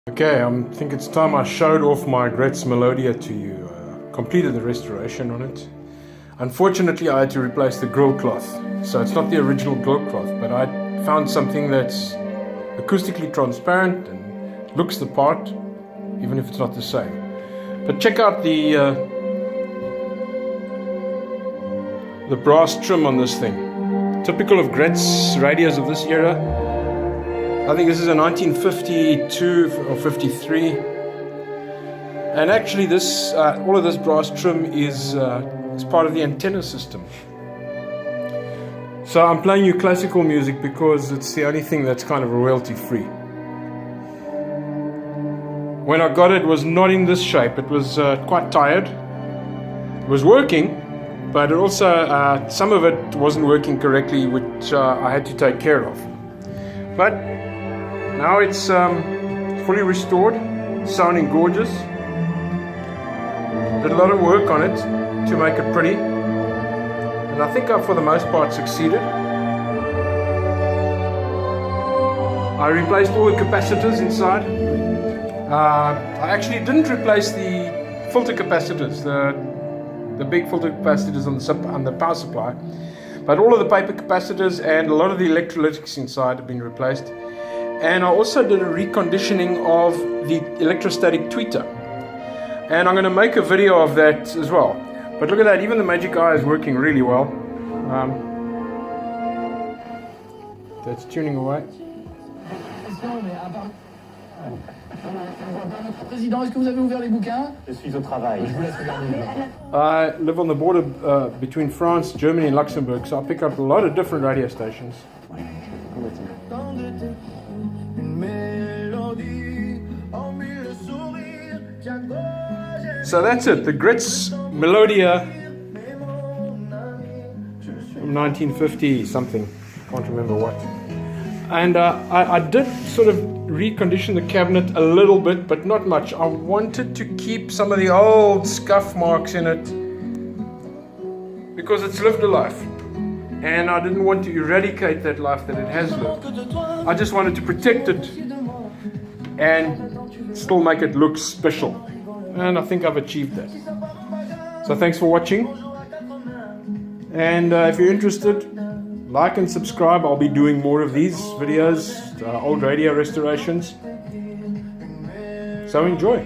Okay, I think it's time I showed off my Graetz Melodia to you. Completed the restoration on it. Unfortunately, I had to replace the grill cloth. So it's not the original grill cloth, but I found something that's acoustically transparent and looks the part, even if it's not the same. But check out the brass trim on this thing. Typical of Graetz radios of this era. I think this is a 1952 or 53. And actually this, all of this brass trim is part of the antenna system. So I'm playing you classical music because it's the only thing that's kind of royalty free. When I got it, it was not in this shape. It was quite tired. It was working, but it also, some of it wasn't working correctly, which I had to take care of. But now it's fully restored, sounding gorgeous. Did a lot of work on it to make it pretty, and I think I, for the most part, succeeded. I replaced all the capacitors inside. I actually didn't replace the filter capacitors, the big filter capacitors on the power supply, but all of the paper capacitors and a lot of the electrolytics inside have been replaced. And I also did a reconditioning of the electrostatic tweeter. And I'm going to make a video of that as well. But look at that, even the Magic Eye is working really well. That's tuning away. Président, est-ce que vous avez ouvert les bouquins? Je suis au travail. Je vous laisse regarder. I live on the border between France, Germany and Luxembourg, so I pick up a lot of different radio stations. So that's it, the Graetz Melodia from 1950 something, can't remember what. And I did sort of recondition the cabinet a little bit, but not much. I wanted to keep some of the old scuff marks in it because it's lived a life. And I didn't want to eradicate that life that it has lived. I just wanted to protect it and still make it look special. And I think I've achieved that. So thanks for watching. And if you're interested, like and subscribe. I'll be doing more of these videos, old radio restorations. So enjoy.